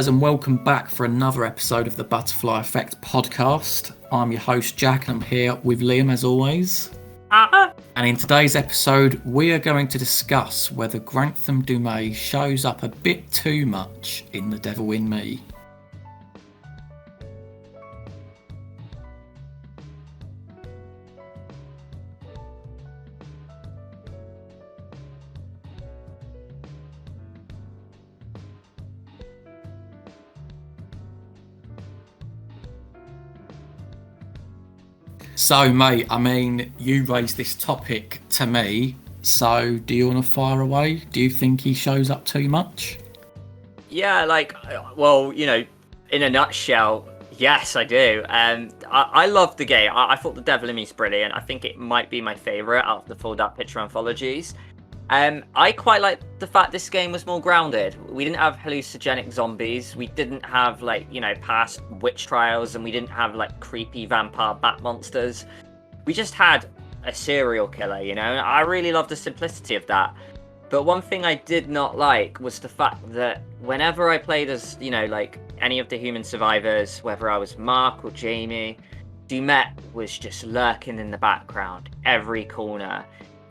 And welcome back for another episode of the Butterfly Effect podcast. I'm your host Jack and I'm here with Liam as always. And in today's episode we are going to discuss whether Grantham DuMet shows up a bit too much in The Devil in Me. So, mate, you raised this topic to me, so do you want to fire away? Do you think he shows up too much? Yeah, in a nutshell, yes, I do. I love the game. I thought The Devil in Me is brilliant. I think it might be my favourite out of the full Dark Picture anthologies. I quite like the fact this game was more grounded. We didn't have hallucinogenic zombies. We didn't have past witch trials, and we didn't have creepy vampire bat monsters. We just had a serial killer, and I really loved the simplicity of that. But one thing I did not like was the fact that whenever I played as, any of the human survivors, whether I was Mark or Jamie, DuMet was just lurking in the background, every corner.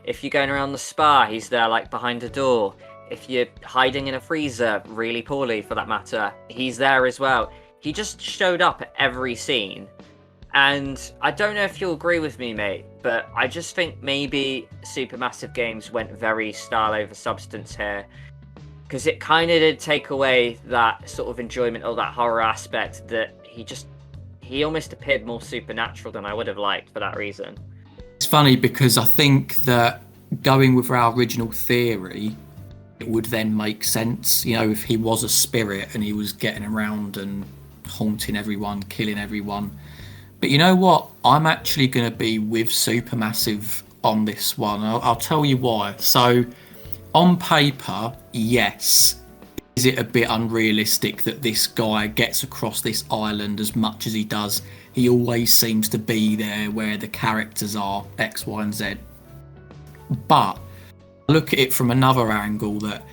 If you're going around the spa, he's there behind a door. If you're hiding in a freezer, really poorly for that matter, he's there as well. He just showed up at every scene. And I don't know if you'll agree with me, mate, but I just think maybe Supermassive Games went very style over substance here. Because it kind of did take away that sort of enjoyment or that horror aspect that he almost appeared more supernatural than I would have liked for that reason. It's funny because I think that going with our original theory, it would then make sense, if he was a spirit and he was getting around and haunting everyone, killing everyone. But you know what? I'm actually going to be with Supermassive on this one. I'll tell you why. So, on paper, yes. Is it a bit unrealistic that this guy gets across this island as much as he does? He always seems to be there where the characters are, X, Y, and Z. But look at it from another angle, that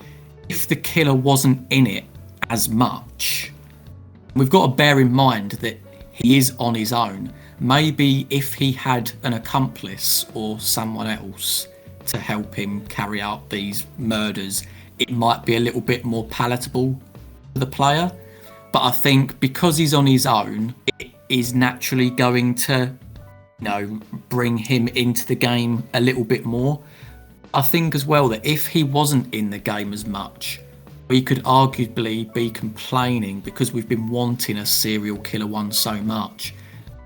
if the killer wasn't in it as much, we've got to bear in mind that he is on his own. Maybe if he had an accomplice or someone else to help him carry out these murders, it might be a little bit more palatable for the player. But I think because he's on his own, it is naturally going to, bring him into the game a little bit more. I think as well that if he wasn't in the game as much, we could arguably be complaining, because we've been wanting a serial killer one so much,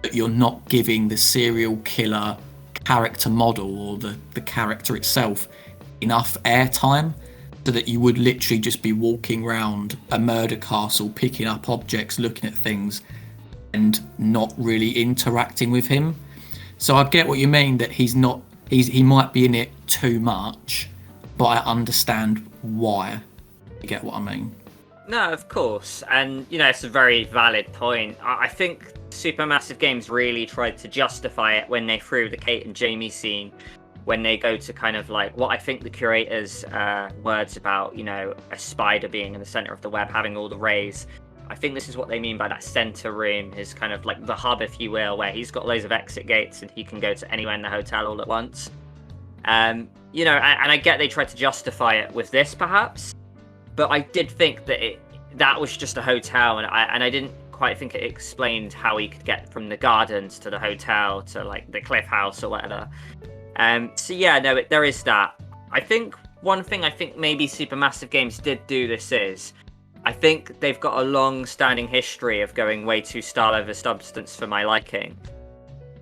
that you're not giving the serial killer character model or the character itself enough airtime, so that you would literally just be walking around a murder castle, picking up objects, looking at things, and not really interacting with him. So I get what you mean, that he might be in it too much, but I understand why. You get what I mean? No, of course. And, it's a very valid point. I think Supermassive Games really tried to justify it when they threw the Kate and Jamie scene, when they go to kind of what I think the curator's words about, a spider being in the center of the web, having all the rays. I think this is what they mean by that center room, is kind of the hub, if you will, where he's got loads of exit gates and he can go to anywhere in the hotel all at once. And I get they tried to justify it with this perhaps, but I did think that was just a hotel, and I didn't quite think it explained how he could get from the gardens to the hotel to the cliff house or whatever. So yeah, no, there is that. I think one thing maybe Supermassive Games did do this is, I think they've got a long-standing history of going way too style over substance for my liking.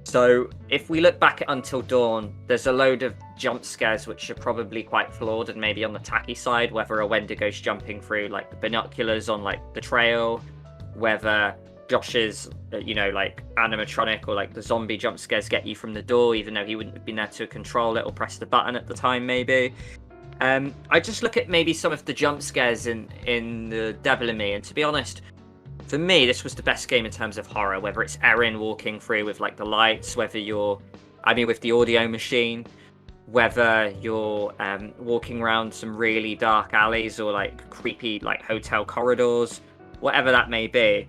So if we look back at Until Dawn, there's a load of jump scares which are probably quite flawed and maybe on the tacky side, whether a Wendigo's jumping through the binoculars on the trail, whether Josh's animatronic or the zombie jump scares get you from the door, even though he wouldn't have been there to control it or press the button at the time maybe. I just look at maybe some of the jump scares in The Devil in Me, and to be honest, for me, this was the best game in terms of horror, whether it's Erin walking through with the lights, whether you're, with the audio machine, whether you're walking around some really dark alleys or creepy hotel corridors, whatever that may be.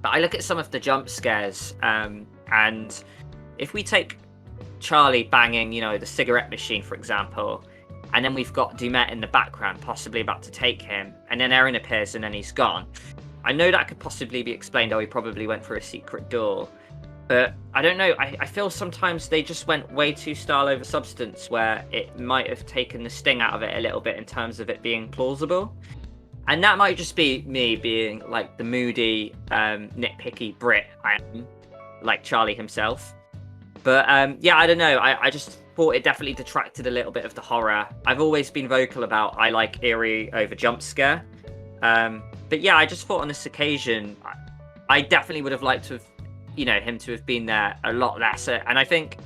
But I look at some of the jump scares, and if we take Charlie banging, the cigarette machine, for example, and then we've got DuMet in the background, possibly about to take him, and then Erin appears and then he's gone. I know that could possibly be explained, he probably went through a secret door. But I don't know, I feel sometimes they just went way too style over substance, where it might have taken the sting out of it a little bit in terms of it being plausible. And that might just be me being like the moody, nitpicky Brit I am, like Charlie himself. But yeah, I don't know. I just thought it definitely detracted a little bit of the horror. I've always been vocal about I like eerie over jump scare. But yeah, I just thought on this occasion, I definitely would have liked to have, him to have been there a lot lesser. And I think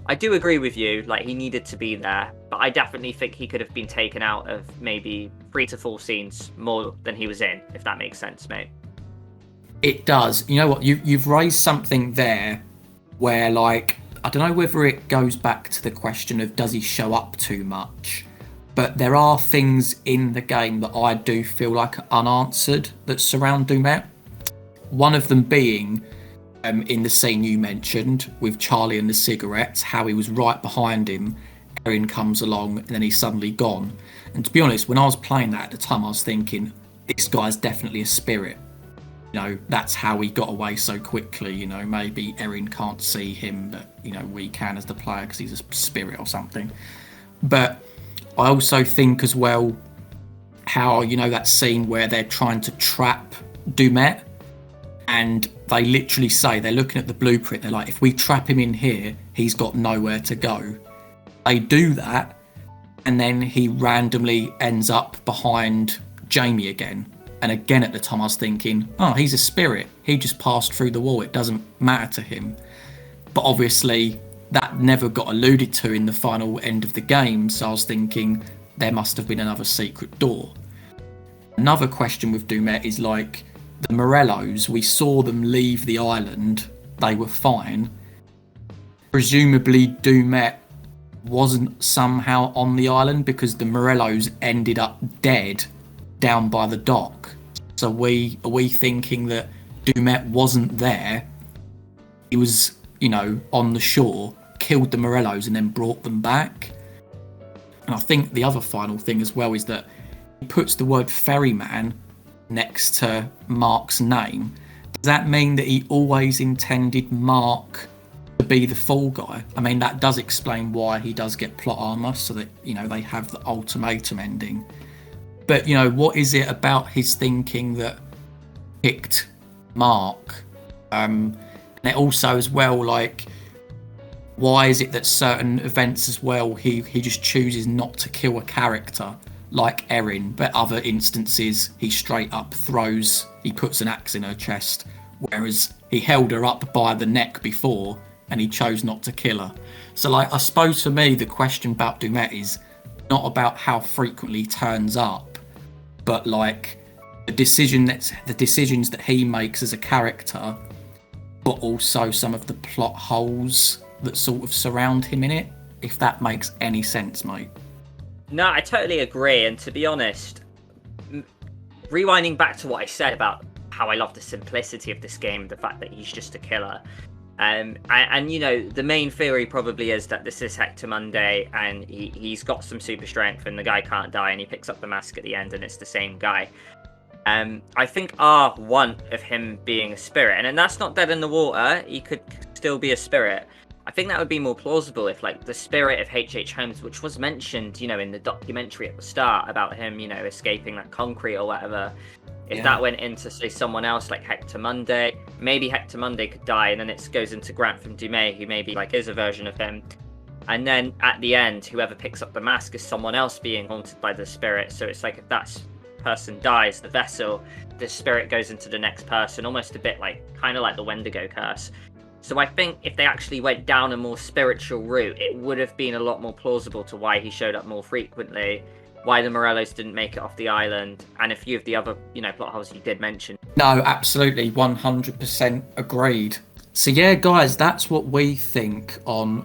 I do agree with you, like he needed to be there, but I definitely think he could have been taken out of maybe 3 to 4 scenes more than he was in, if that makes sense, mate. It does. You know what? You've raised something there where, like, I don't know whether it goes back to the question of does he show up too much, but there are things in the game that I do feel like are unanswered that surround DuMet. One of them being in the scene you mentioned with Charlie and the cigarettes, how he was right behind him, Erin comes along and then he's suddenly gone. And to be honest, when I was playing that at the time, I was thinking, this guy's definitely a spirit. That's how he got away so quickly. Maybe Erin can't see him, but we can as the player because he's a spirit or something. But I also think as well how that scene where they're trying to trap DuMet, and they literally say, they're looking at the blueprint, they're like, if we trap him in here, he's got nowhere to go. They do that, and then he randomly ends up behind Jamie again. And again, at the time, I was thinking, oh, he's a spirit. He just passed through the wall. It doesn't matter to him. But obviously, that never got alluded to in the final end of the game. So I was thinking there must have been another secret door. Another question with DuMet is like, the Morellos, we saw them leave the island. They were fine. Presumably, DuMet wasn't somehow on the island because the Morellos ended up dead down by the dock. So are we thinking that DuMet wasn't there? He was, on the shore, killed the Morellos and then brought them back. And I think the other final thing as well is that he puts the word ferryman next to Mark's name. Does that mean that he always intended Mark to be the fall guy? I mean, that does explain why he does get plot armor, so that they have the ultimatum ending. But what is it about his thinking that picked Mark? And it also as well, like, why is it that certain events as well he just chooses not to kill a character like Erin, but other instances he straight up he puts an axe in her chest, whereas he held her up by the neck before and he chose not to kill her. So like, I suppose for me the question about DuMet is not about how frequently he turns up, but like the decisions that he makes as a character, but also some of the plot holes that sort of surround him in it, if that makes any sense, mate. No, I totally agree. And to be honest, rewinding back to what I said about how I love the simplicity of this game, the fact that he's just a killer. And the main theory probably is that this is Hector Monday and he's got some super strength and the guy can't die and he picks up the mask at the end and it's the same guy. I think our want of him being a spirit, and then that's not dead in the water, he could still be a spirit. I think that would be more plausible if, like, the spirit of H.H. Holmes, which was mentioned, in the documentary at the start about him, escaping that concrete or whatever, if that went into, say, someone else like Hector Monday, maybe Hector Monday could die, and then it goes into Grantham DuMet, who maybe, like, is a version of him. And then at the end, whoever picks up the mask is someone else being haunted by the spirit. So it's like, if that person dies, the vessel, the spirit goes into the next person, almost a bit like, kind of like the Wendigo curse. So I think if they actually went down a more spiritual route, it would have been a lot more plausible to why he showed up more frequently, why the Morellos didn't make it off the island, and a few of the other, plot holes you did mention. No, absolutely, 100% agreed. So yeah, guys, that's what we think on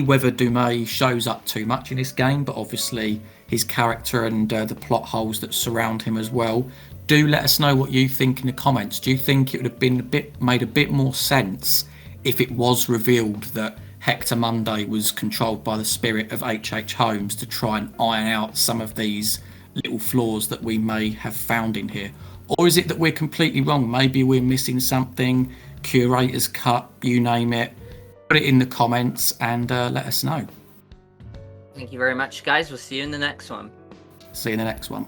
whether DuMet shows up too much in this game, but obviously his character and the plot holes that surround him as well Do let us know what you think in the comments. Do you think it would have been made a bit more sense if it was revealed that Hector Monday was controlled by the spirit of H.H. Holmes to try and iron out some of these little flaws that we may have found in here? Or is it that we're completely wrong? Maybe we're missing something, curator's cut, you name it. Put it in the comments and let us know. Thank you very much, guys. We'll see you in the next one. See you in the next one.